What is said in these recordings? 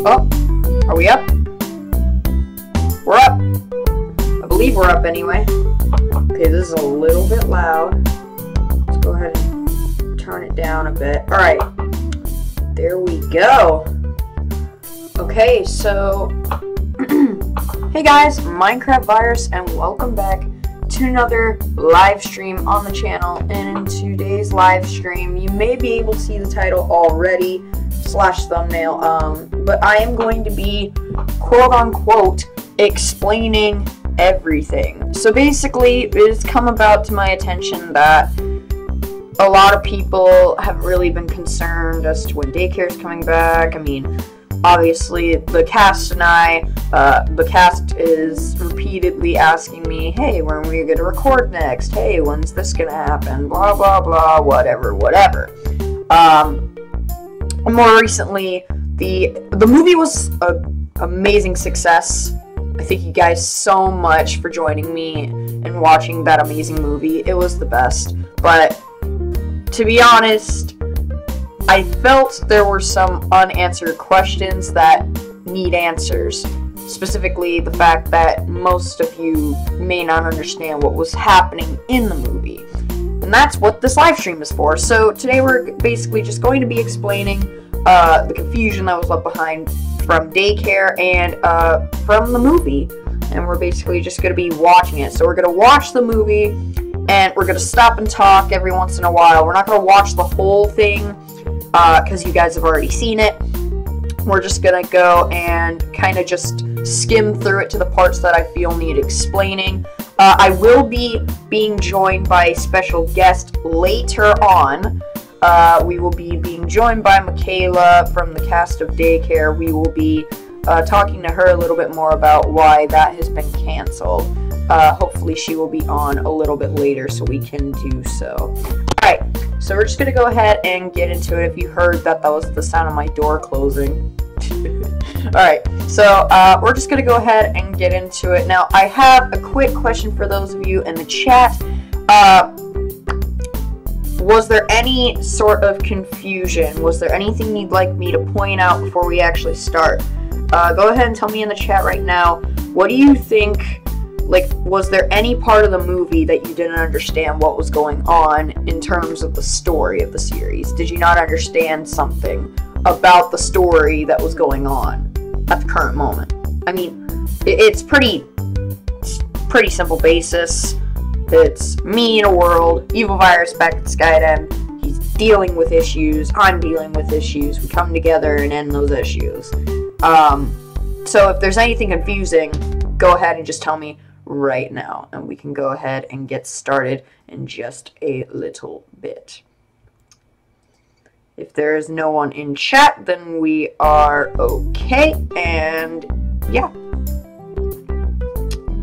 Oh, are we up? We're up. I believe we're up anyway. Okay, this is a little bit loud. Let's go ahead and turn it down a bit. Alright. There we go. Okay, so... Hey guys, MinecraftVirus, and welcome back to another live stream on the channel. And in today's live stream, you may be able to see the title already, / thumbnail, but I am going to be, quote-unquote, explaining everything. So basically, it has come about to my attention that a lot of people haven't really been concerned as to when Daycare is coming back. I mean, obviously, the cast and the cast is repeatedly asking me, hey, when are we going to record next? Hey, when's this going to happen? Blah, blah, blah, whatever. And more recently, the movie was an amazing success. I thank you guys so much for joining me and watching that amazing movie. It was the best. But, to be honest, I felt there were some unanswered questions that need answers. Specifically, the fact that most of you may not understand what was happening in the movie. And that's what this live stream is for. So today we're basically just going to be explaining the confusion that was left behind from Daycare and from the movie. And we're basically just going to be watching it. So we're going to watch the movie, and we're going to stop and talk every once in a while. We're not going to watch the whole thing, because you guys have already seen it. We're just gonna go and kind of just skim through it to the parts that I feel need explaining. I will be being joined by a special guest later on. We will be being joined by Michaela from the cast of Daycare. We will be talking to her a little bit more about why that has been canceled. Hopefully she will be on a little bit later so we can do so. Alright, so we're just going to go ahead and get into it. If you heard that, that was the sound of my door closing. Alright, so we're just going to go ahead and get into it. Now, I have a quick question for those of you in the chat. Was there any sort of confusion? Was there anything you'd like me to point out before we actually start? Go ahead and tell me in the chat right now. What do you think? Like, was there any part of the movie that you didn't understand what was going on in terms of the story of the series? Did you not understand something about the story that was going on at the current moment? I mean, it's pretty simple basis. It's me in a world, evil virus back at Skydem. He's dealing with issues. I'm dealing with issues. We come together and end those issues. So if there's anything confusing, go ahead and just tell me right now, and we can go ahead and get started in just a little bit. If there is no one in chat, then we are okay, and yeah.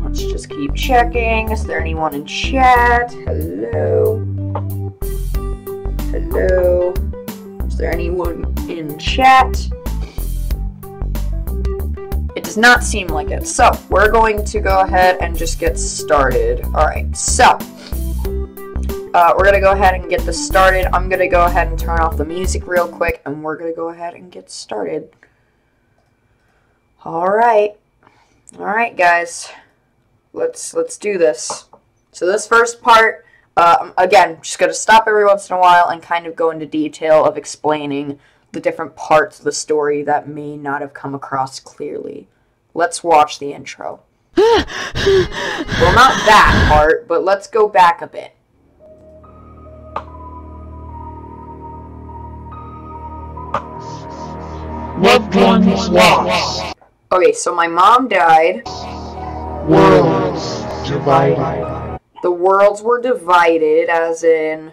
Let's just keep checking. Is there anyone in chat? Hello? Hello? Is there anyone in chat? It does not seem like it. So, we're going to go ahead and just get started. Alright, so, we're going to go ahead and get this started. I'm going to go ahead and turn off the music real quick, and we're going to go ahead and get started. Alright. Alright, guys. Let's do this. So this first part, again, just going to stop every once in a while and kind of go into detail of explaining the different parts of the story that may not have come across clearly. Let's watch the intro. Well, not that part, but let's go back a bit. Loved ones lost. Okay, so my mom died. Worlds divided. The worlds were divided, as in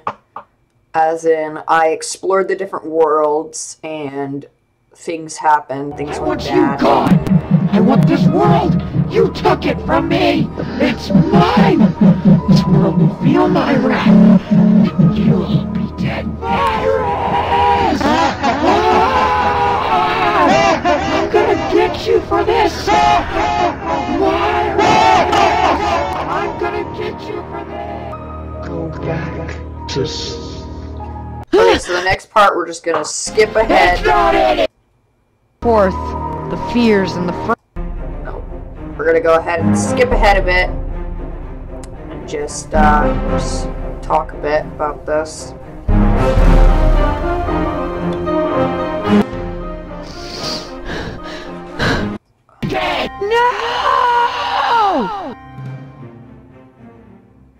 I explored the different worlds and things happened, things went bad. I want you gone. I want this world. You took it from me. It's mine. This world will feel my wrath. You'll be dead. Virus! I'm gonna get you for this. Virus! I'm gonna get you for this. Go back to Okay, so the next part we're just gonna skip ahead. Fourth, the fears and the No. We're gonna go ahead and skip ahead a bit and just talk a bit about this. No!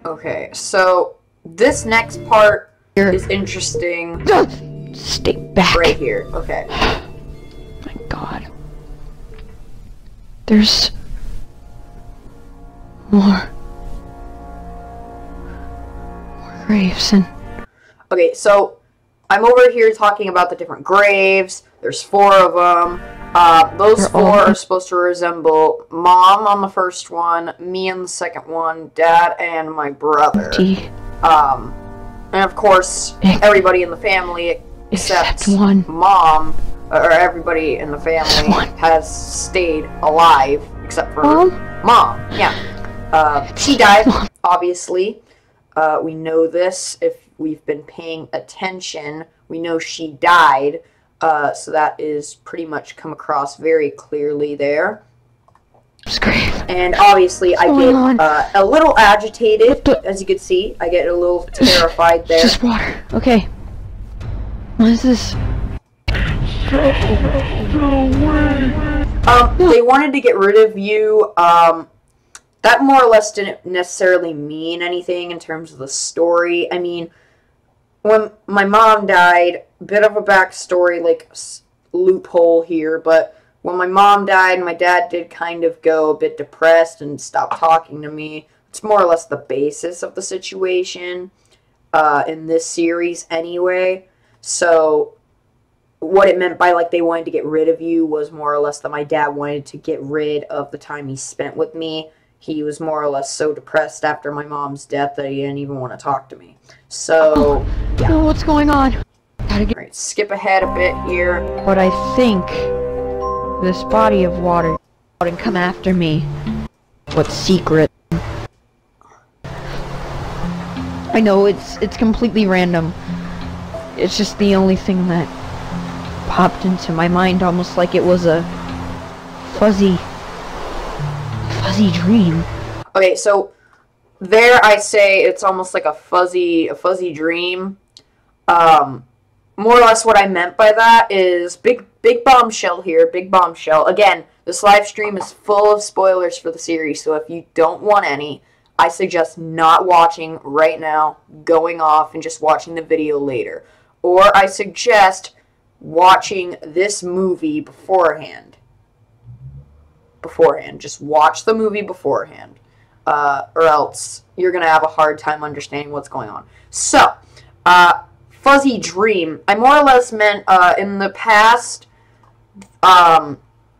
Okay, so this next part is interesting. Stay back. Right here. Okay. My God. There's more graves and... Okay, so I'm over here talking about the different graves. There's 4 of them. Those 4 are supposed to resemble Mom on the first one, me on the second one, Dad, and my brother. And of course, everybody in the family except one. Mom, or everybody in the family has stayed alive except for Mom. Yeah. She died, obviously. We know this if we've been paying attention. We know she died. So that is pretty much come across very clearly there. And obviously I get a little agitated, as you can see. I get a little terrified there. Just water. Okay. What is this? They wanted to get rid of you. That more or less didn't necessarily mean anything in terms of the story. I mean, when my mom died, bit of a backstory, like, loophole here, but when my mom died, my dad did kind of go a bit depressed and stop talking to me. It's more or less the basis of the situation in this series anyway. So what it meant by, like, they wanted to get rid of you was more or less that my dad wanted to get rid of the time he spent with me. He was more or less so depressed after my mom's death that he didn't even want to talk to me. So, yeah. Oh, what's going on? Alright, skip ahead a bit here. But I think this body of water and come after me. What's secret? I know it's completely random. It's just the only thing that popped into my mind, almost like it was a fuzzy dream. Okay, so there I say it's almost like a fuzzy dream. More or less what I meant by that is big bombshell here, big bombshell. Again, this live stream is full of spoilers for the series, so if you don't want any, I suggest not watching right now, going off and just watching the video later. Or I suggest watching this movie beforehand. Just watch the movie beforehand. Or else you're going to have a hard time understanding what's going on. So, fuzzy dream. I more or less meant, in the past,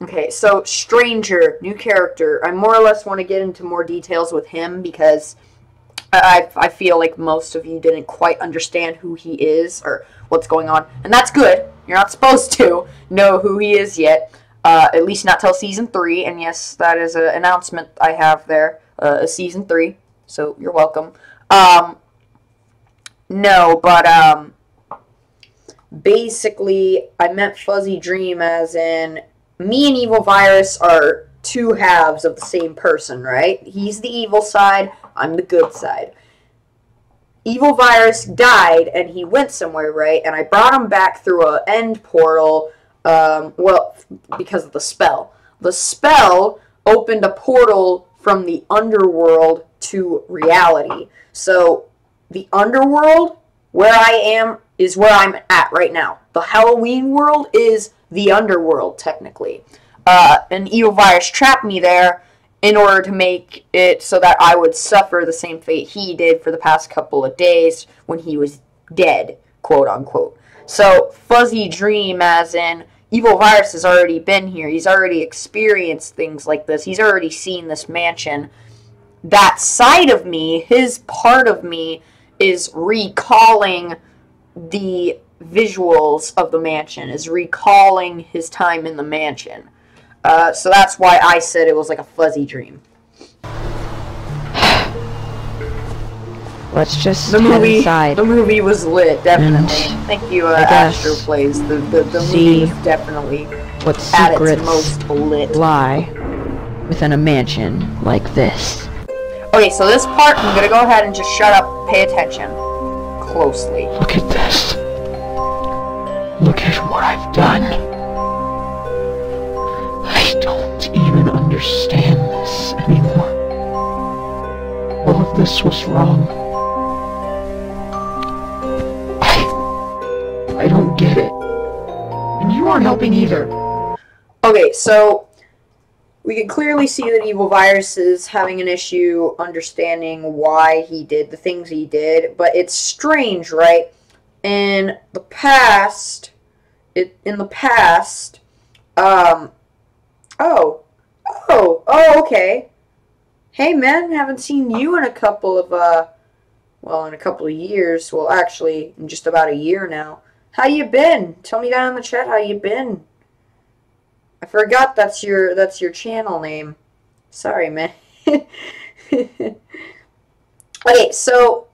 okay, so Stranger, new character. I more or less want to get into more details with him because I feel like most of you didn't quite understand who he is or what's going on. And that's good. You're not supposed to know who he is yet. At least not till Season 3. And yes, that is an announcement I have there. Season 3. So, you're welcome. No, but, basically, I meant fuzzy dream as in, me and Evil Virus are 2 halves of the same person, right? He's the evil side, I'm the good side. Evil Virus died, and he went somewhere, right? And I brought him back through an end portal, well, because of the spell. The spell opened a portal from the underworld to reality. So, the underworld, where I am, is where I'm at right now. The Halloween world is the underworld, technically. And Evil Virus trapped me there in order to make it so that I would suffer the same fate he did for the past couple of days when he was dead, quote-unquote. So, fuzzy dream as in, Evil Virus has already been here. He's already experienced things like this. He's already seen this mansion. That side of me, his part of me, is recalling the visuals of the mansion, is recalling his time in the mansion. So that's why I said it was like a fuzzy dream. Let's just head inside. The movie was lit, definitely. Thank you, Astro Plays. The movie was definitely what at its secrets most lit. lie within a mansion like this. Okay, so this part, I'm gonna go ahead and just shut up, pay attention closely. Look at this. Look at what I've done. I don't even understand this anymore. All of this was wrong. I don't get it. And you aren't helping either. Okay, so we can clearly see that Evil Virus is having an issue understanding why he did the things he did, but it's strange, right? In the past, okay. Hey, man, haven't seen you in a couple of, years. Well, actually, in just about a year now. How you been? Tell me down in the chat how you been. I forgot that's your channel name. Sorry, man. Okay, so,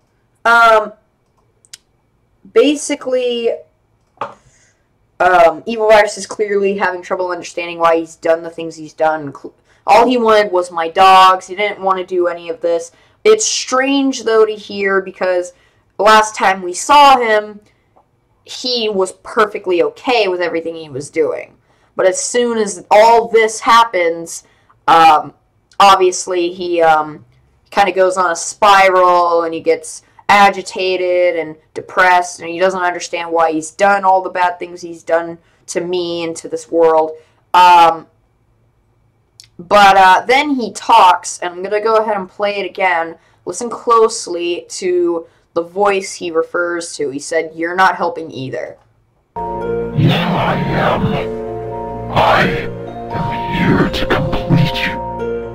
basically, Evil Virus is clearly having trouble understanding why he's done the things he's done. All he wanted was my dogs. He didn't want to do any of this. It's strange, though, to hear, because last time we saw him, he was perfectly okay with everything he was doing. But as soon as all this happens, obviously he kind of goes on a spiral, and he gets agitated and depressed, and he doesn't understand why he's done all the bad things he's done to me and to this world. But then he talks, and I'm going to go ahead and play it again. Listen closely to the voice he refers to. He said, "You're not helping either." Yeah, I am. I am here to complete you.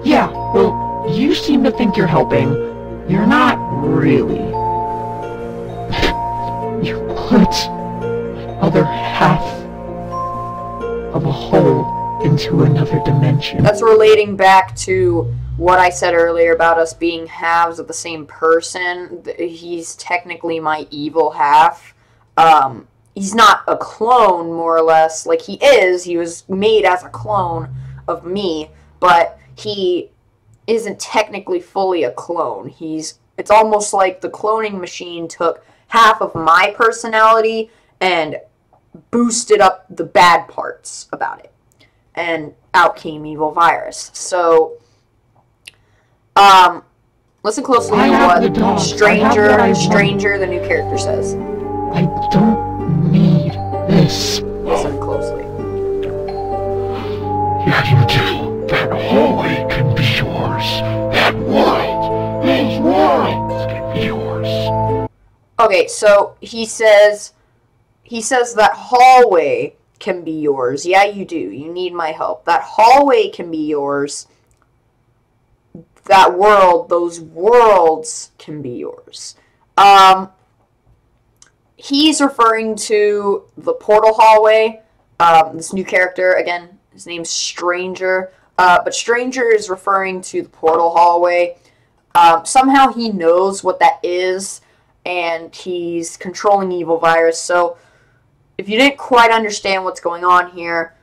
Yeah, well, you seem to think you're helping. You're not really. You put other half of a hole into another dimension. That's relating back to what I said earlier about us being halves of the same person. He's technically my evil half. He's not a clone, more or less. Like, he is. He was made as a clone of me, but he isn't technically fully a clone. It's almost like the cloning machine took half of my personality and boosted up the bad parts about it. And out came Evil Virus. So, listen closely to what Stranger, the new character, says. I don't need this. Listen closely. Yeah, you do. That hallway can be yours. That world, those worlds can be yours. Okay, so he says that hallway can be yours. Yeah, you do. You need my help. That hallway can be yours. That world, those worlds can be yours. He's referring to the portal hallway. This new character, again, his name's Stranger. But Stranger is referring to the portal hallway. Somehow he knows what that is, and he's controlling Evil Virus. So, if you didn't quite understand what's going on here,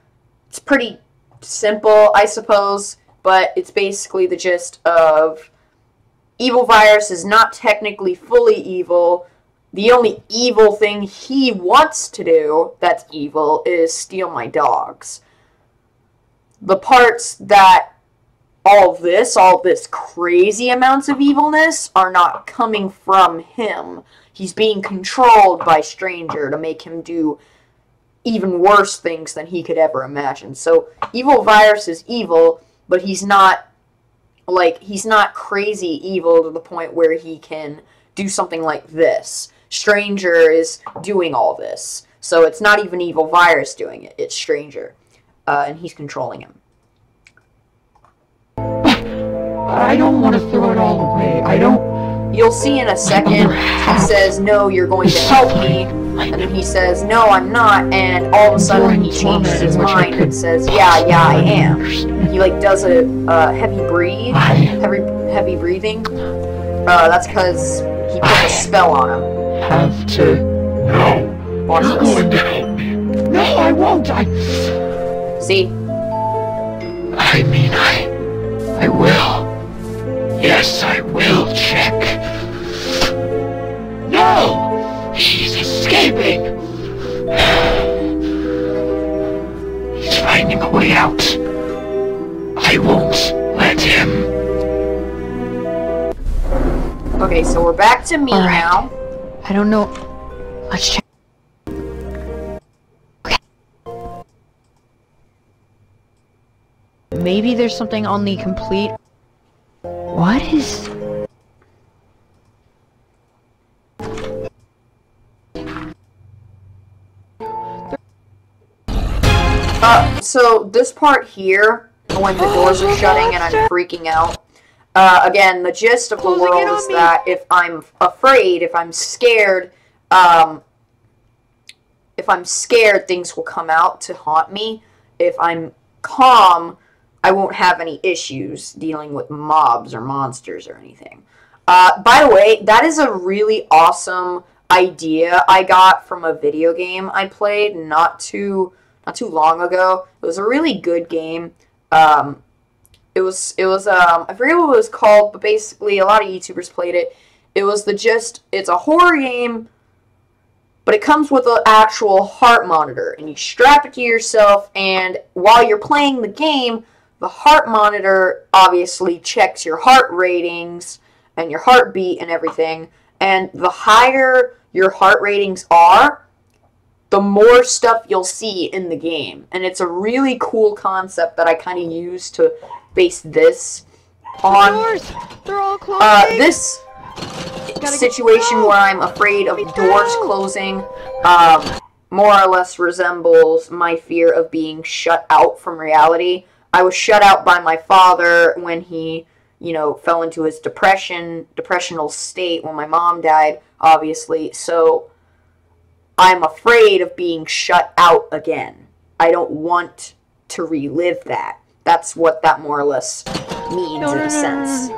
it's pretty simple, I suppose, but it's basically the gist of Evil Virus is not technically fully evil. The only evil thing he wants to do that's evil is steal my dogs. The parts that all this crazy amounts of evilness are not coming from him. He's being controlled by Stranger to make him do even worse things than he could ever imagine. So, Evil Virus is evil, but he's not crazy evil to the point where he can do something like this. Stranger is doing all this. So, it's not even Evil Virus doing it. It's Stranger. And he's controlling him. I don't want to throw it all away. You'll see in a second, he says, "No, you're going to help me," and then he says, "No, I'm not," and all of a sudden he changes his mind and says, yeah, I am. He, does a heavy breathing. That's because he put a spell on him. No. Watch You're this. going to help me. No, I won't. See? I mean, I will. Yes, I will check. No! He's escaping! He's finding a way out. I won't let him. Okay, so we're back to me now. I don't know. Let's check. Okay. Maybe there's something on the complete... What is... So this part here, when the doors are shutting and I'm freaking out, again, the gist of the world is that if I'm afraid, if I'm scared, things will come out to haunt me. If I'm calm, I won't have any issues dealing with mobs or monsters or anything. By the way, that is a really awesome idea I got from a video game I played not too long ago. It was a really good game. It was I forget what it was called, but basically a lot of YouTubers played it. It was it's a horror game, but it comes with an actual heart monitor, and you strap it to yourself, and while you're playing the game, the heart monitor obviously checks your heart ratings and your heartbeat and everything, and the higher your heart ratings are, the more stuff you'll see in the game. And it's a really cool concept that I kind of use to base this on. Doors! They're all closing! This situation where I'm afraid of doors closing more or less resembles my fear of being shut out from reality. I was shut out by my father when he, fell into his depressional state when my mom died, obviously. So I'm afraid of being shut out again. I don't want to relive that. That's what that more or less means in a sense.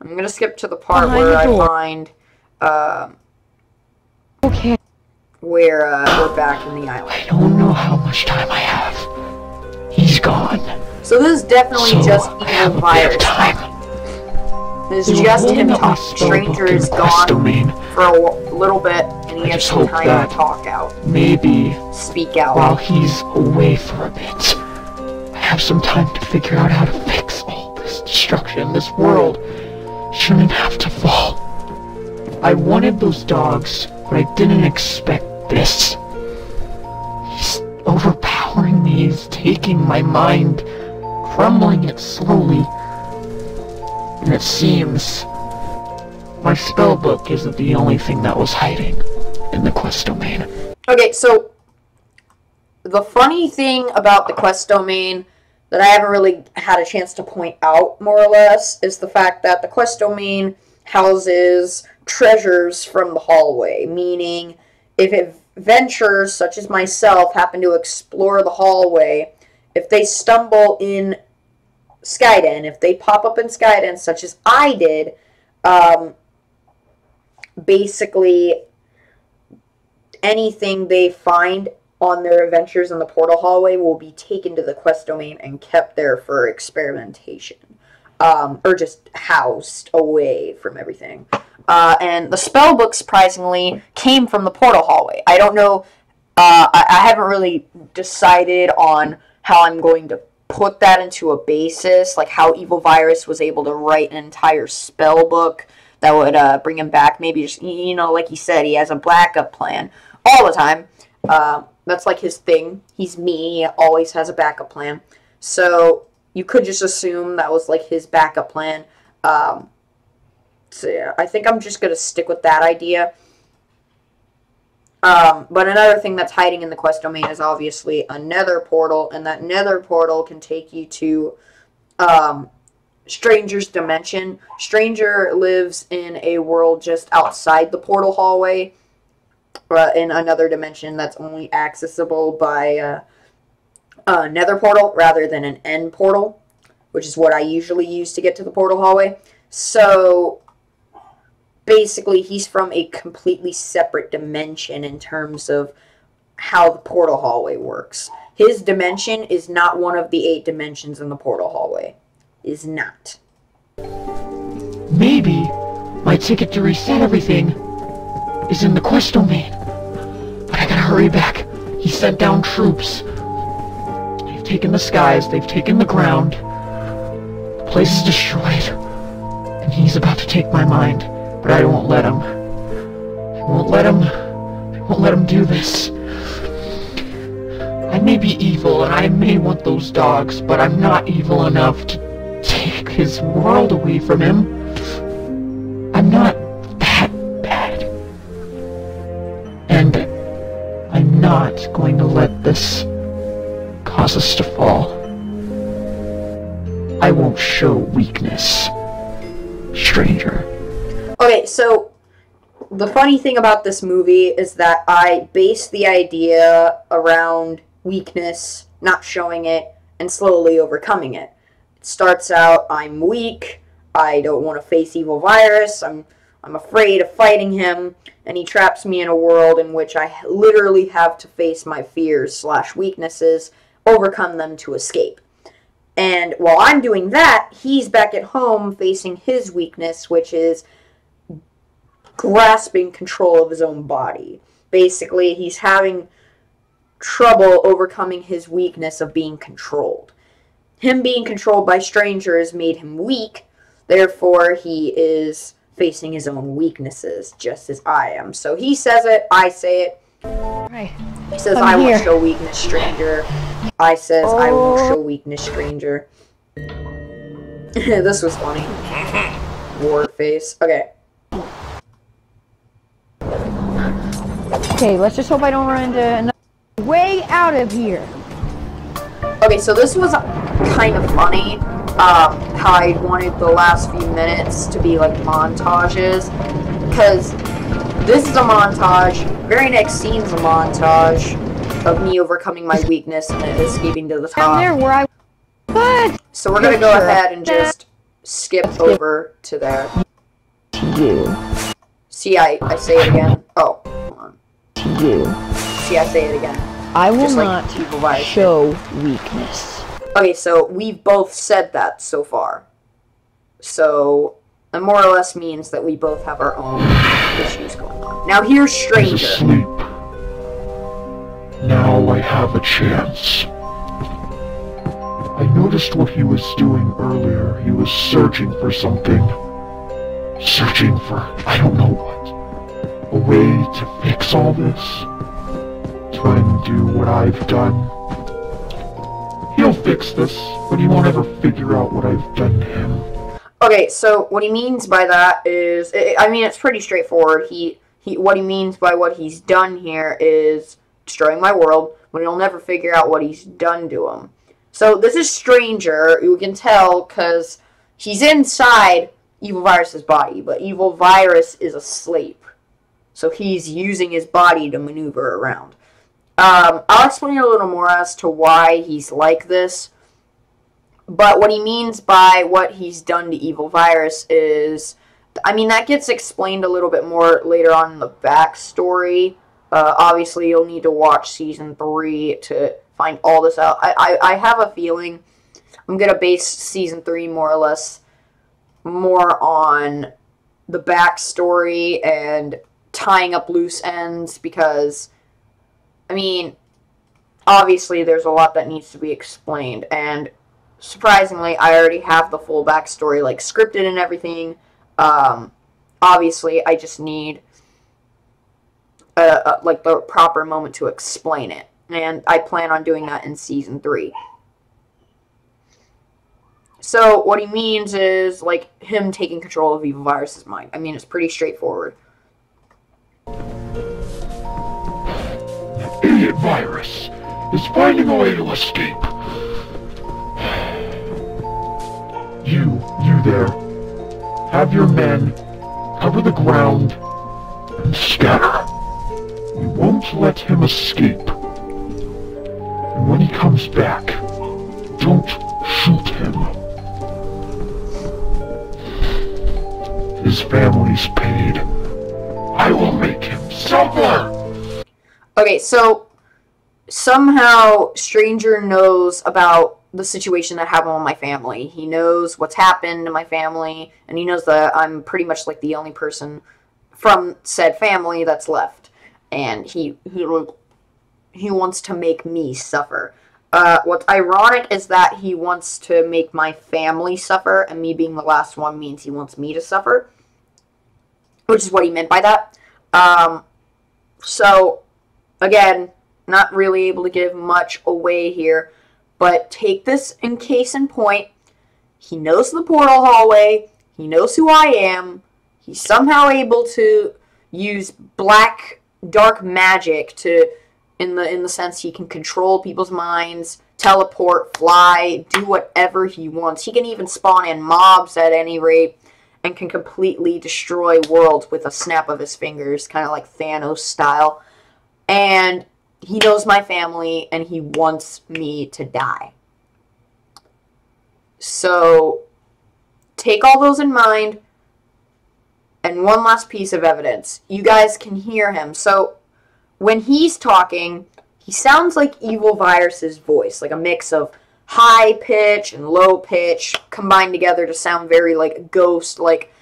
I'm going to skip to the part where I find Okay. where we're back in the island. I don't know how much time I have. He's gone. So this is definitely just I have evil a bit of virus. time. This is just him talking. Stranger is gone domain. for a little bit, and he has some time to talk out. Maybe Speak out. while he's away for a bit, I have some time to figure out how to fix all this destruction. This world shouldn't have to fall. I wanted those dogs, but I didn't expect this. He's overpowering me. He's taking my mind, crumbling it slowly. And it seems my spellbook isn't the only thing that was hiding in the quest domain. Okay, so the funny thing about the quest domain that I haven't really had a chance to point out, more or less, is the fact that the quest domain houses treasures from the hallway, meaning if adventurers such as myself happen to explore the hallway, if they stumble in Skyden, if they pop up in Skyden, such as I did, basically anything they find on their adventures in the portal hallway will be taken to the quest domain and kept there for experimentation, or just housed away from everything. And the spellbook, surprisingly, came from the portal hallway. I don't know, I haven't really decided on how I'm going to put that into a basis, like how Evil Virus was able to write an entire spell book that would bring him back. Maybe just, like he said, he has a backup plan all the time. That's like his thing. He's me. He always has a backup plan. So you could just assume that was like his backup plan. So yeah, I think I'm just going to stick with that idea. But another thing that's hiding in the quest domain is obviously a nether portal, and that nether portal can take you to Stranger's dimension. Stranger lives in a world just outside the portal hallway, in another dimension that's only accessible by a nether portal rather than an end portal, which is what I usually use to get to the portal hallway. So basically, he's from a completely separate dimension in terms of how the portal hallway works. His dimension is not one of the 8 dimensions in the portal hallway. Is not. Maybe my ticket to reset everything is in the quest domain. But I gotta hurry back. He sent down troops. They've taken the skies, they've taken the ground. The place is destroyed. And he's about to take my mind. But I won't let him. I won't let him do this. I may be evil and I may want those dogs, but I'm not evil enough to take his world away from him. I'm not that bad. And I'm not going to let this cause us to fall. I won't show weakness, stranger. Okay, so the funny thing about this movie is that I base the idea around weakness, not showing it, and slowly overcoming it. It starts out, I'm weak, I don't want to face Evil Virus, I'm afraid of fighting him, and he traps me in a world in which I literally have to face my fears / weaknesses, overcome them to escape. And while I'm doing that, he's back at home facing his weakness, which is grasping control of his own body. Basically, he's having trouble overcoming his weakness of being controlled. Him being controlled by strangers made him weak, therefore he is facing his own weaknesses, just as I am. So he says it, I say it. Right. He says, I won't show weakness, stranger. I says, I won't show weakness, stranger. This was funny. War face. Okay. Okay, let's just hope I don't run into another way out of here. Okay, so this was kind of funny. How I wanted the last few minutes to be like montages, because this is a montage. Very next scene's a montage of me overcoming my weakness and escaping to the top. Down there where I was. So we're gonna go ahead and just skip over to there. You. See, I say it again. Oh, hold on. You. See, I say it again. I will Just like not Evil Virus. show weakness. Okay, so we've both said that so far. So it more or less means that we both have our own issues going on. Now here's He's Stranger. asleep. Now I have a chance. I noticed what he was doing earlier. He was searching for something. Searching for, I don't know what. A way to fix all this. Try and do what I've done. He'll fix this, but he won't ever figure out what I've done to him. Okay, so what he means by that is, I mean, it's pretty straightforward. What he means by what he's done here is destroying my world, but he'll never figure out what he's done to him. So this is Stranger. You can tell because he's inside Evil Virus's body, but Evil Virus is asleep. So he's using his body to maneuver around. I'll explain a little more as to why he's like this. But what he means by what he's done to Evil Virus is, I mean, that gets explained a little bit more later on in the backstory. Obviously, you'll need to watch Season 3 to find all this out. I have a feeling I'm going to base Season 3 more or less more on the backstory and tying up loose ends because, I mean, obviously there's a lot that needs to be explained, and surprisingly, I already have the full backstory, like, scripted and everything. Obviously, I just need, like, the proper moment to explain it, and I plan on doing that in Season 3. So, what he means is, like, him taking control of Evil Virus's mind. I mean, it's pretty straightforward. That idiot virus is finding a way to escape. You there. Have your men cover the ground and scatter. We won't let him escape. And when he comes back, don't shoot him. His family's paid. I will make him suffer! Okay, so somehow Stranger knows about the situation that happened with my family. He knows what's happened to my family, and he knows that I'm pretty much like the only person from said family that's left. And he wants to make me suffer. What's ironic is that he wants to make my family suffer, and me being the last one means he wants me to suffer, which is what he meant by that. So, again, not really able to give much away here, but take this in case in point. He knows the portal hallway. He knows who I am. He's somehow able to use black, dark magic to, in the sense he can control people's minds, teleport, fly, do whatever he wants. He can even spawn in mobs at any rate, and can completely destroy worlds with a snap of his fingers, kind of like Thanos style. And he knows my family, and he wants me to die. So, take all those in mind. And one last piece of evidence. You guys can hear him. So, when he's talking, he sounds like Evil Virus's voice. Like a mix of high pitch and low pitch combined together to sound very like ghost, like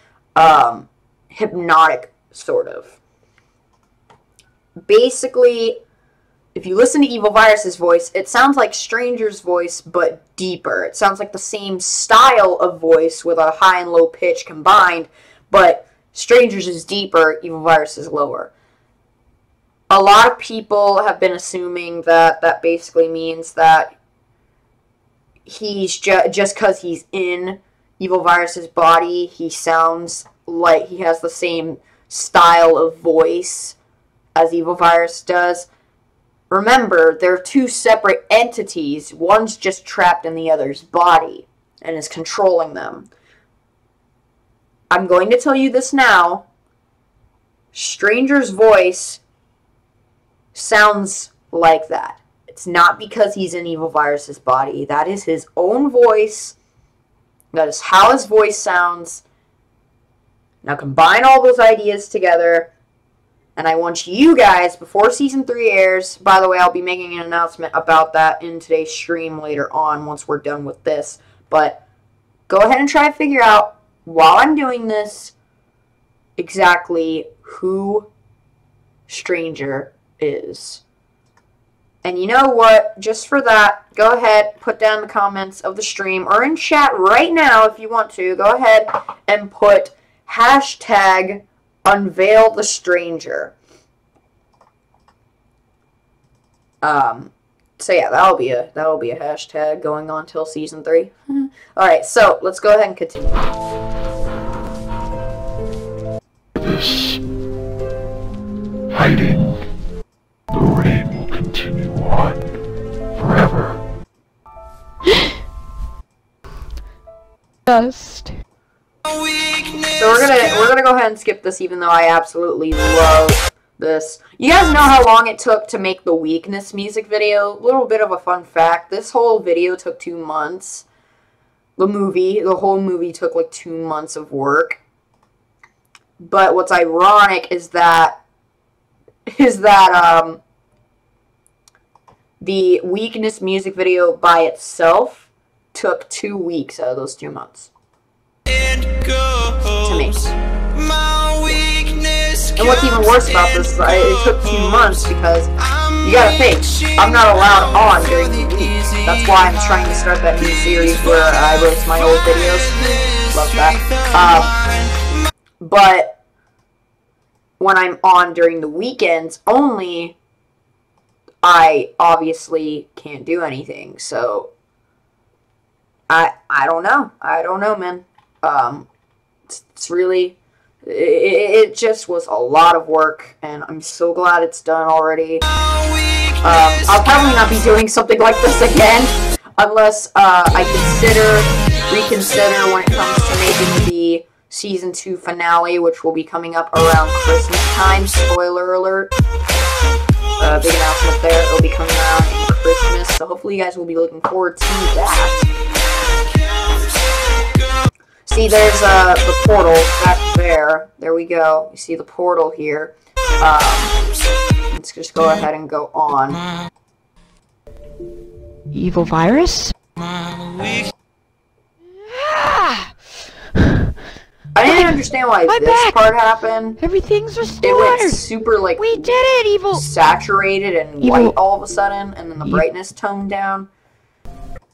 hypnotic, sort of. Basically, if you listen to Evil Virus's voice, it sounds like Stranger's voice, but deeper. It sounds like the same style of voice with a high and low pitch combined, but Stranger's is deeper, Evil Virus is lower. A lot of people have been assuming that that basically means that he's just because he's in Evil Virus's body, he sounds like he has the same style of voice as Evil Virus does. Remember, they're two separate entities. One's just trapped in the other's body and is controlling them. I'm going to tell you this now. Stranger's voice sounds like that. It's not because he's in Evil Virus's body. That is his own voice. That is how his voice sounds. Now combine all those ideas together, and I want you guys, before Season 3 airs, by the way, I'll be making an announcement about that in today's stream later on once we're done with this, but go ahead and try to figure out, while I'm doing this, exactly who Stranger is. And you know what? Just for that, go ahead, put down the comments of the stream, or in chat right now if you want to, go ahead and put hashtag Unveil the Stranger. So yeah, that'll be a hashtag going on till Season 3. Alright, so let's go ahead and continue. This hiding, the rain will continue on forever. Dust. So we're gonna go ahead and skip this, even though I absolutely love this. You guys know how long it took to make the Weakness music video? A little bit of a fun fact. This whole video took 2 months. The whole movie took like 2 months of work. But what's ironic is that the Weakness music video by itself took 2 weeks out of those 2 months to make. And what's even worse about this is it took 2 months because you gotta think, I'm not allowed on during the week. That's why I'm trying to start that new series where I roast my old videos. Love that. But when I'm on during the weekends only, I obviously can't do anything. So I don't know. I don't know, man. It's really, it just was a lot of work, and I'm so glad it's done already. I'll probably not be doing something like this again, unless I reconsider when it comes to making the Season 2 finale, which will be coming up around Christmas time. Spoiler alert. Big announcement there. It'll be coming around in Christmas, so hopefully you guys will be looking forward to that. See, there's the portal back there. There we go. You see the portal here. Let's just go ahead and go on. Evil virus? I didn't understand why this part happened. Everything's restored! It went super, like, we did it, Evil! saturated and white all of a sudden, and then the brightness toned down.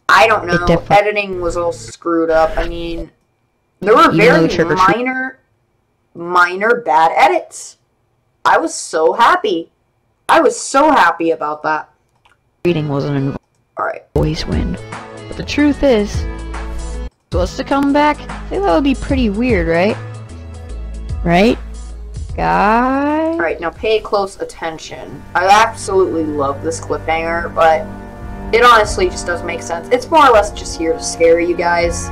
I don't know. Editing was all screwed up. I mean, there were very minor bad edits. I was so happy. I was so happy about that. Reading wasn't involved. Alright. Always win. But the truth is, for us to come back, I think that would be pretty weird, right? Right? Guys? Alright, now pay close attention. I absolutely love this cliffhanger, but it honestly just doesn't make sense. It's more or less just here to scare you guys.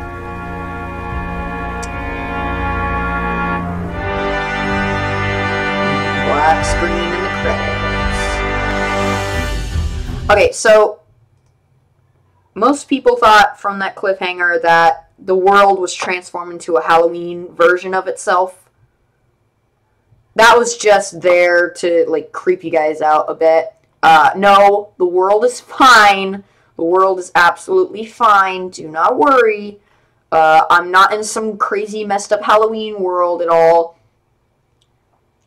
Black screen in the credits. Okay, so most people thought from that cliffhanger that the world was transformed into a Halloween version of itself. That was just there to, like, creep you guys out a bit. No, the world is fine. The world is absolutely fine. Do not worry. I'm not in some crazy messed up Halloween world at all.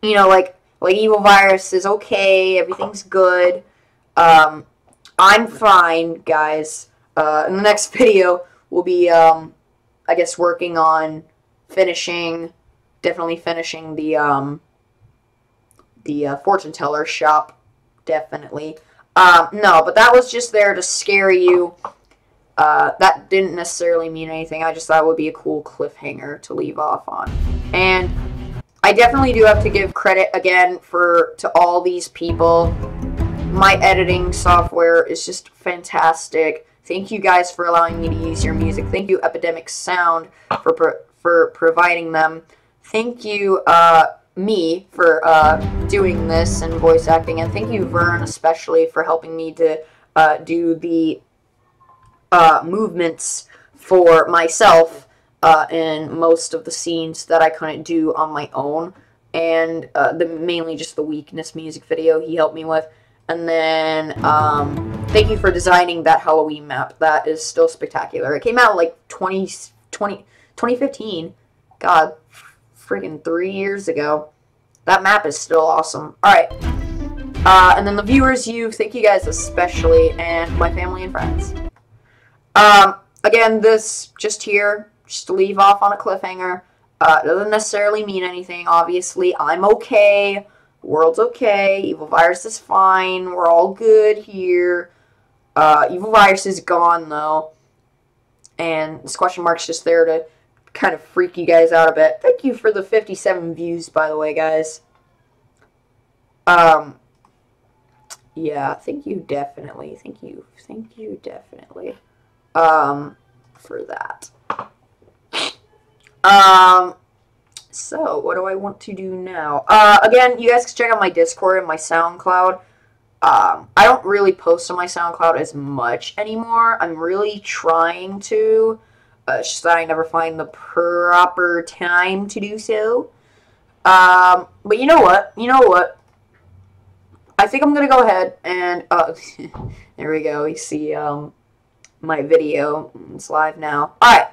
You know, like Evil Virus is okay. Everything's good. I'm fine, guys. In the next video, we'll be, I guess, working on definitely finishing the fortune teller shop. Definitely. No, but that was just there to scare you. That didn't necessarily mean anything. I just thought it would be a cool cliffhanger to leave off on. And I definitely do have to give credit again to all these people. My editing software is just fantastic. Thank you guys for allowing me to use your music. Thank you, Epidemic Sound, for providing them. Thank you, me, for doing this and voice acting. And thank you, Vern, especially, for helping me to do the movements for myself in most of the scenes that I couldn't do on my own. And mainly just the weakness music video he helped me with. And then, thank you for designing that Halloween map. That is still spectacular. It came out like 2015. God, freaking 3 years ago. That map is still awesome. Alright. And then the viewers, thank you guys especially, and my family and friends. Again, this just here, just to leave off on a cliffhanger. Doesn't necessarily mean anything, obviously. I'm okay. World's okay. Evil Virus is fine. We're all good here. Evil Virus is gone, though. And this question mark's just there to kind of freak you guys out a bit. Thank you for the 57 views, by the way, guys. Yeah, thank you, definitely. Thank you definitely. For that. So, what do I want to do now? Again, you guys can check out my Discord and my SoundCloud. I don't really post on my SoundCloud as much anymore. I'm really trying to. It's just that I never find the proper time to do so. But you know what? I think I'm going to go ahead and, there we go. You see, my video. It's live now. Alright.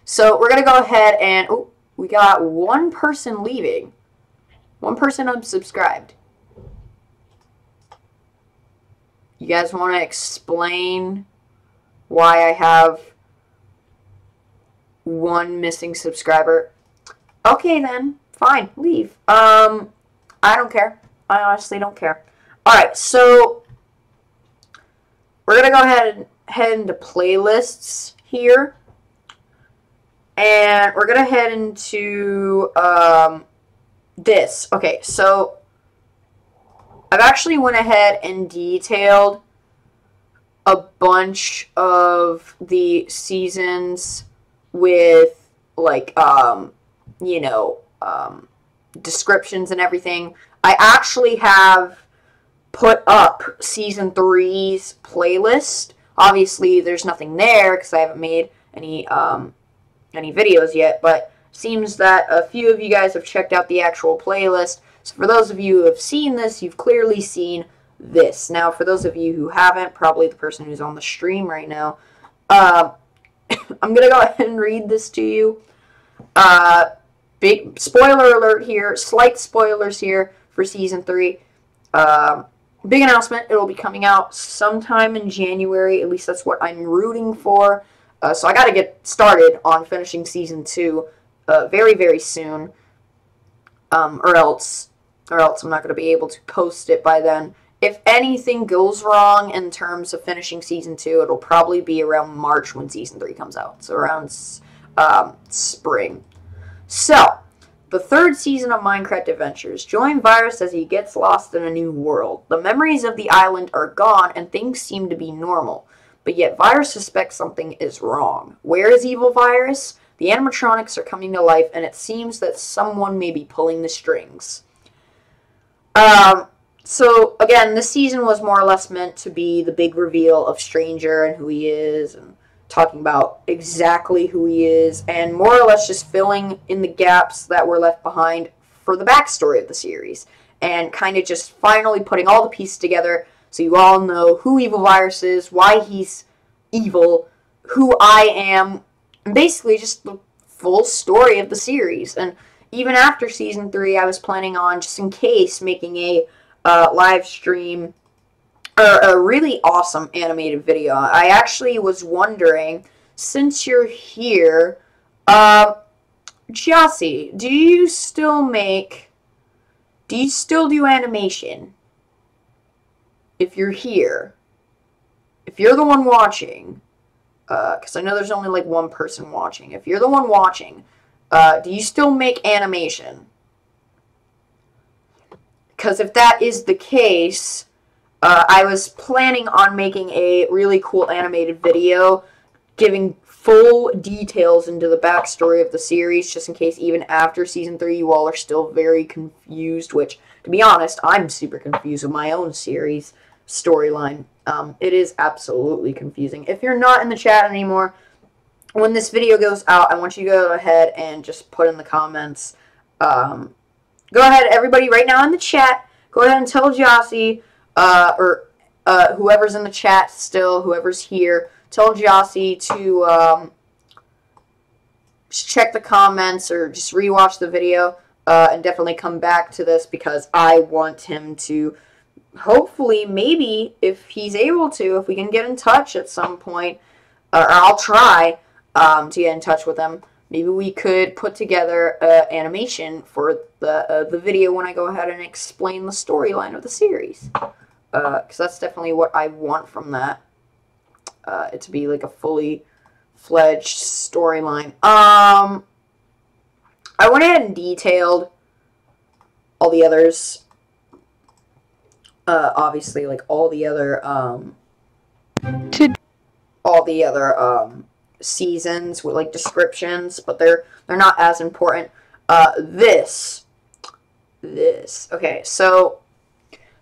So, we're going to go ahead and, oh, we got one person leaving. One person unsubscribed. You guys want to explain why I have one missing subscriber? Okay then, fine, leave. I don't care. I honestly don't care. Alright, so we're gonna go ahead and head into playlists here. And we're gonna head into this. Okay, so I've actually went ahead and detailed a bunch of the seasons with, like, you know, descriptions and everything. I actually have put up Season 3's playlist. Obviously, there's nothing there because I haven't made any videos yet, but seems that a few of you guys have checked out the actual playlist. So for those of you who have seen this, you've clearly seen this. Now, for those of you who haven't, probably the person who's on the stream right now, I'm going to go ahead and read this to you. Big spoiler alert here, slight spoilers here for Season 3. Big announcement, it'll be coming out sometime in January, at least that's what I'm rooting for. So I got to get started on finishing Season 2 very, very soon, or else I'm not going to be able to post it by then. If anything goes wrong in terms of finishing Season 2, it'll probably be around March when Season 3 comes out, so around spring. So, the third season of Minecraft Adventures. Join Virus as he gets lost in a new world. The memories of the island are gone and things seem to be normal. But yet Virus suspects something is wrong. Where is Evil Virus? The animatronics are coming to life and it seems that someone may be pulling the strings. So, again, this season was more or less meant to be the big reveal of Stranger and who he is, and talking about exactly who he is, and more or less just filling in the gaps that were left behind for the backstory of the series, and kind of just finally putting all the pieces together so you all know who Evil Virus is, why he's evil, who I am, and basically just the full story of the series. And even after Season 3, I was planning on, just in case, making a live stream, a really awesome animated video. I actually was wondering, since you're here, Jossie, do you still do animation? If you're here, if you're the one watching, because I know there's only like one person watching. If you're the one watching, do you still make animation? Because if that is the case, I was planning on making a really cool animated video giving full details into the backstory of the series, just in case even after Season 3 you all are still very confused, which, to be honest, I'm super confused with my own series storyline. It is absolutely confusing. If you're not in the chat anymore, when this video goes out, I want you to go ahead and just put in the comments. Go ahead, everybody, right now in the chat, go ahead and tell Jossie, or whoever's in the chat still, whoever's here, tell Jossie to just check the comments or just rewatch the video, and definitely come back to this, because I want him to, hopefully, maybe, if he's able to, if we can get in touch at some point, or I'll try to get in touch with him. Maybe we could put together animation for the video when I go ahead and explain the storyline of the series. Because that's definitely what I want from that. It to be like a fully fledged storyline. I went ahead and detailed all the others. Obviously, like all the other seasons with like descriptions, but they're not as important. This. Okay, so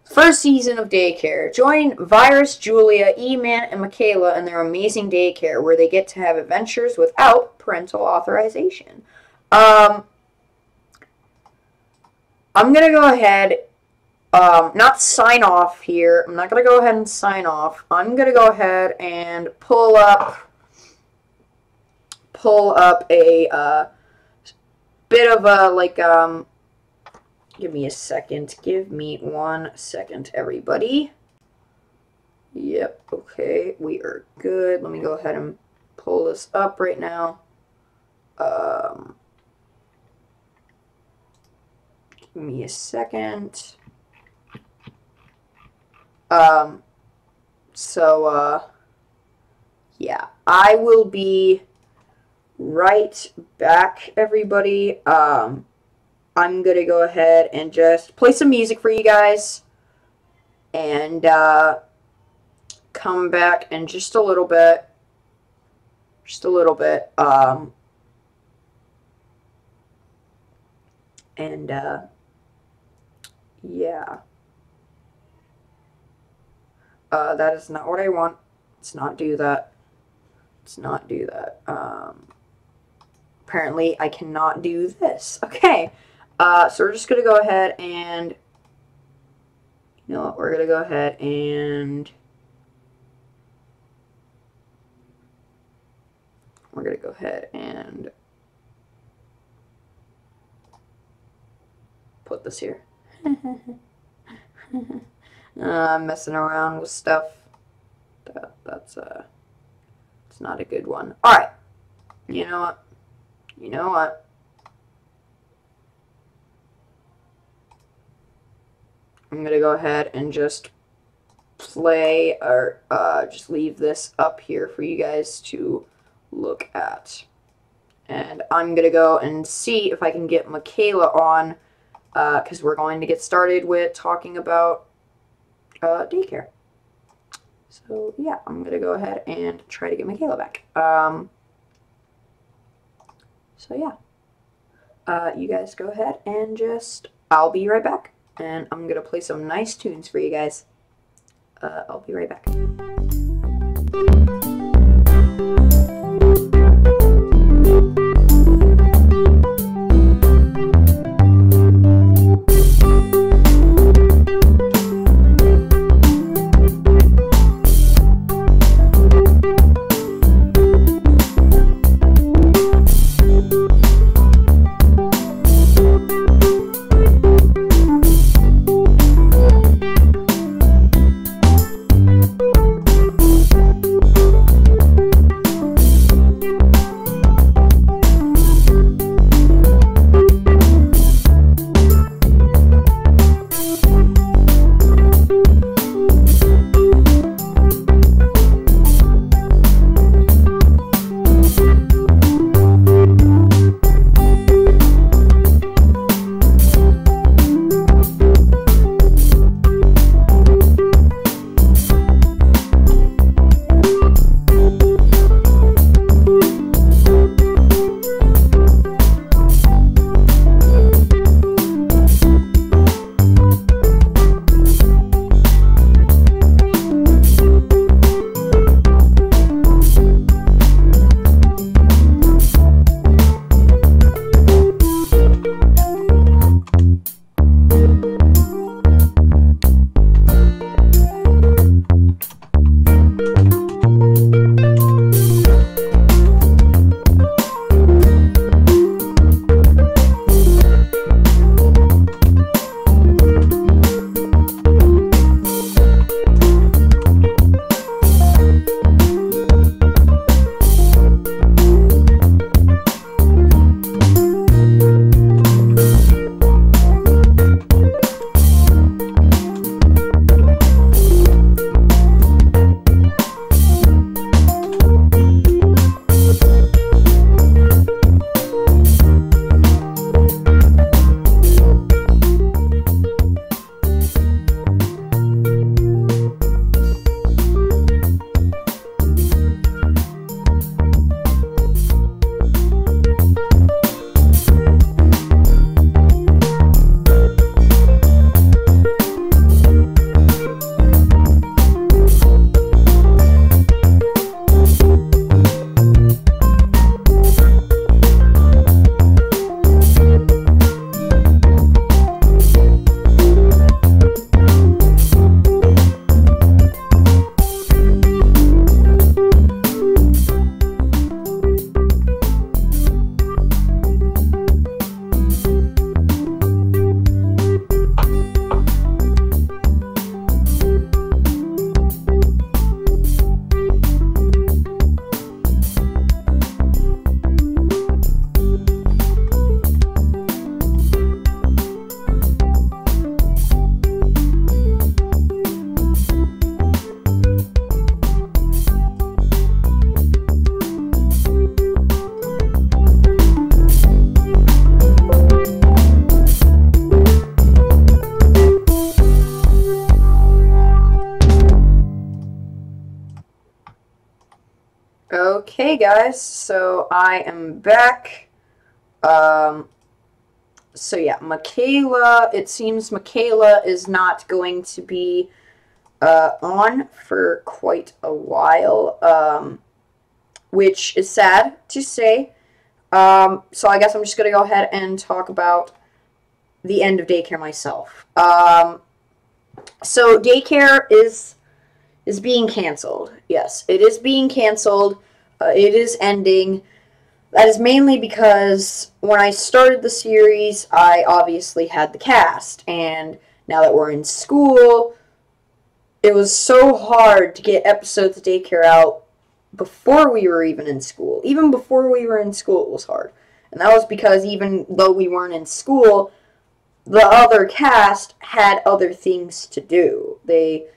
first season of Daycare. Join Virus, Julia, E-Man, and Michaela in their amazing daycare where they get to have adventures without parental authorization. I'm gonna go ahead, not sign off here. I'm not gonna go ahead and sign off. I'm gonna go ahead and pull up a bit of a, like, give me a second. Give me 1 second, everybody. Yep, okay, we are good. Let me go ahead and pull this up right now. Give me a second. Yeah, I will be right back, everybody. I'm gonna go ahead and just play some music for you guys, and come back in just a little bit. Yeah. That is not what I want. Let's not do that. Apparently I cannot do this. Okay. So we're just gonna go ahead and, You know what, we're gonna go ahead and put this here. I'm messing around with stuff. That's it's not a good one. Alright. You know what? You know what? I'm gonna go ahead and just play, or just leave this up here for you guys to look at. And I'm gonna go and see if I can get Michaela on, because we're going to get started with talking about daycare. So yeah, I'm gonna go ahead and try to get Michaela back. So yeah, you guys go ahead and just, I'll be right back. And I'm gonna play some nice tunes for you guys. I'll be right back. Okay guys, so I am back. So yeah, Michaela, it seems Michaela is not going to be on for quite a while, which is sad to say. So I guess I'm just going to go ahead and talk about the end of daycare myself. So Daycare is being canceled. Yes, it is being canceled. It is ending. That is mainly because when I started the series, I obviously had the cast, and now that we're in school, it was so hard to get episodes of Daycare out before we were even in school. Even before we were in school, it was hard. And that was because even though we weren't in school, the other cast had other things to do. They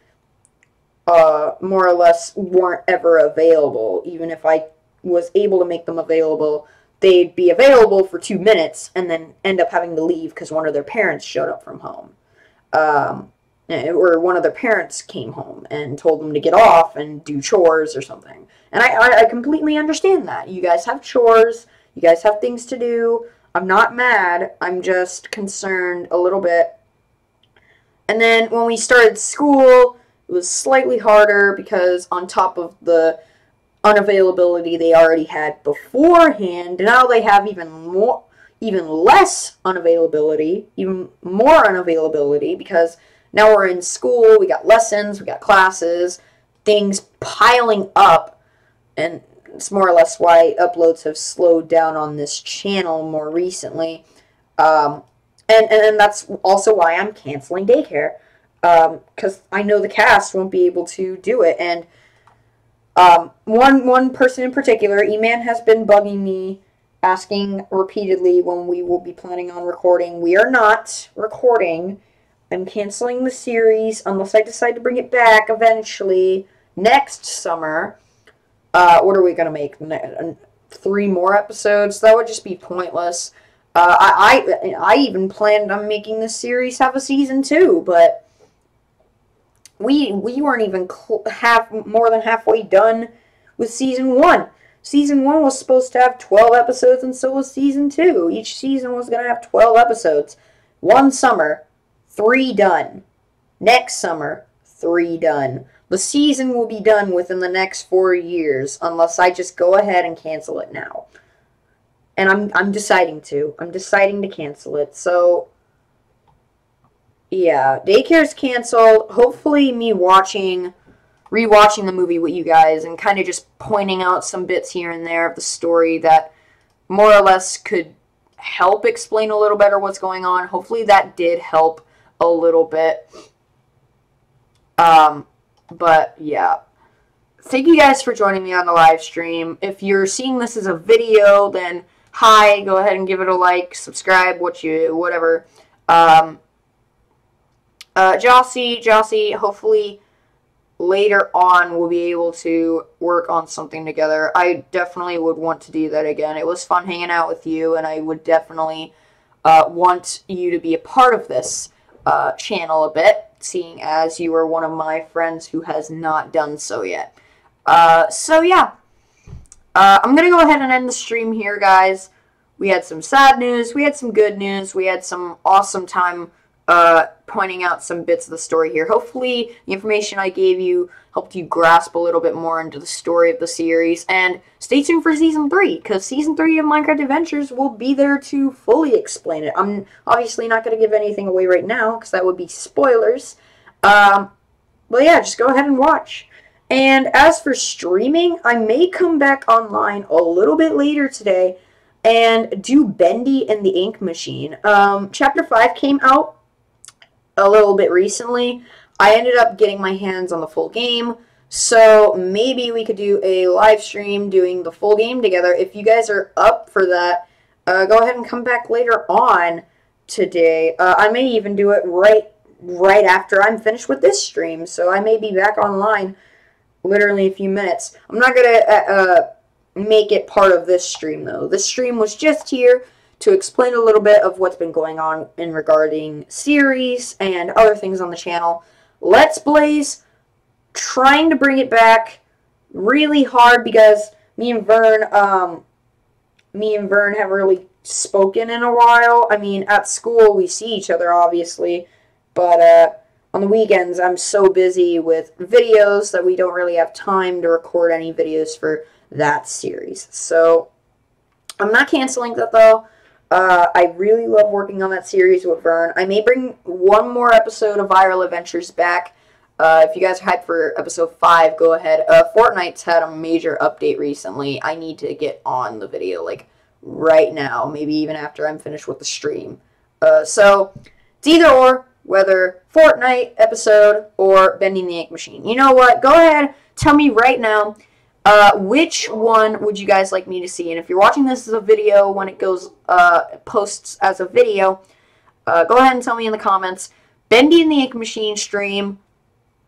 more or less weren't ever available. Even if I was able to make them available, they'd be available for 2 minutes and then end up having to leave because one of their parents showed up from home. Or one of their parents came home and told them to get off and do chores or something. And I completely understand that. You guys have chores. You guys have things to do. I'm not mad. I'm just concerned a little bit. And then when we started school, it was slightly harder because on top of the unavailability they already had beforehand, now they have even less unavailability, even more unavailability, because now we're in school, we got lessons, we got classes, things piling up, and it's more or less why uploads have slowed down on this channel more recently. And that's also why I'm canceling Daycare, because I know the cast won't be able to do it. And one person in particular, E-Man, has been bugging me, asking repeatedly when we will be planning on recording. We are not recording. I'm canceling the series unless I decide to bring it back eventually next summer. What are we going to make? 3 more episodes? That would just be pointless. I even planned on making this series have a season 2, but we weren't even more than halfway done with season 1. Season 1 was supposed to have 12 episodes, and so was season 2. Each season was going to have 12 episodes. One summer, 3 done. Next summer, 3 done. The season will be done within the next 4 years, unless I just go ahead and cancel it now. And I'm deciding to. I'm deciding to cancel it. So, yeah, Daycare's canceled. Hopefully me rewatching the movie with you guys and kind of just pointing out some bits here and there of the story that more or less could help explain a little better what's going on. Hopefully that did help a little bit. But yeah, thank you guys for joining me on the live stream. If you're seeing this as a video, then hi, go ahead and give it a like, subscribe, whatever. Jossie, hopefully later on we'll be able to work on something together. I definitely would want to do that again. It was fun hanging out with you, and I would definitely want you to be a part of this channel a bit, seeing as you are one of my friends who has not done so yet. So yeah, I'm gonna go ahead and end the stream here, guys. We had some sad news, we had some good news, we had some awesome time pointing out some bits of the story here. Hopefully the information I gave you helped you grasp a little bit more into the story of the series, and stay tuned for Season 3, because Season 3 of Minecraft Adventures will be there to fully explain it. I'm obviously not going to give anything away right now, because that would be spoilers. But yeah, just go ahead and watch. And as for streaming, I may come back online a little bit later today and do Bendy and the Ink Machine. Chapter 5 came out a little bit recently. I ended up getting my hands on the full game, so maybe we could do a live stream doing the full game together. If you guys are up for that, go ahead and come back later on today. I may even do it right after I'm finished with this stream, so I may be back online literally in a few minutes. I'm not gonna make it part of this stream, though. This stream was just here to explain a little bit of what's been going on in regarding series and other things on the channel. Let's Blaze, trying to bring it back really hard because me and Vern haven't really spoken in a while. I mean, at school we see each other, obviously, but on the weekends I'm so busy with videos that we don't really have time to record any videos for that series. So I'm not canceling that, though. I really love working on that series with Vern. I may bring one more episode of Viral Adventures back. If you guys are hyped for episode 5, go ahead. Fortnite's had a major update recently. I need to get on the video, like, right now. Maybe even after I'm finished with the stream. So, it's either or, whether Fortnite episode or Bending the Ink Machine. You know what? Go ahead, tell me right now, which one would you guys like me to see? And if you're watching this as a video, when it goes, posts as a video, go ahead and tell me in the comments, Bending the Ink Machine stream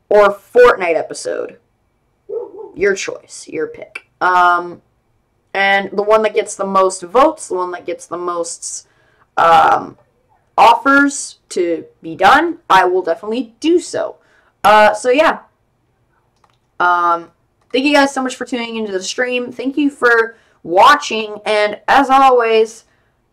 or Fortnite episode. Your choice, your pick. And the one that gets the most votes, the one that gets the most, offers to be done, I will definitely do so. So yeah. Thank you guys so much for tuning into the stream. Thank you for watching, and as always,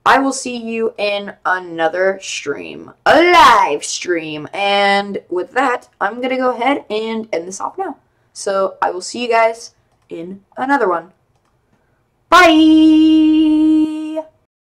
I will see you in another stream. A live stream. And with that, I'm going to go ahead and end this off now. So I will see you guys in another one. Bye!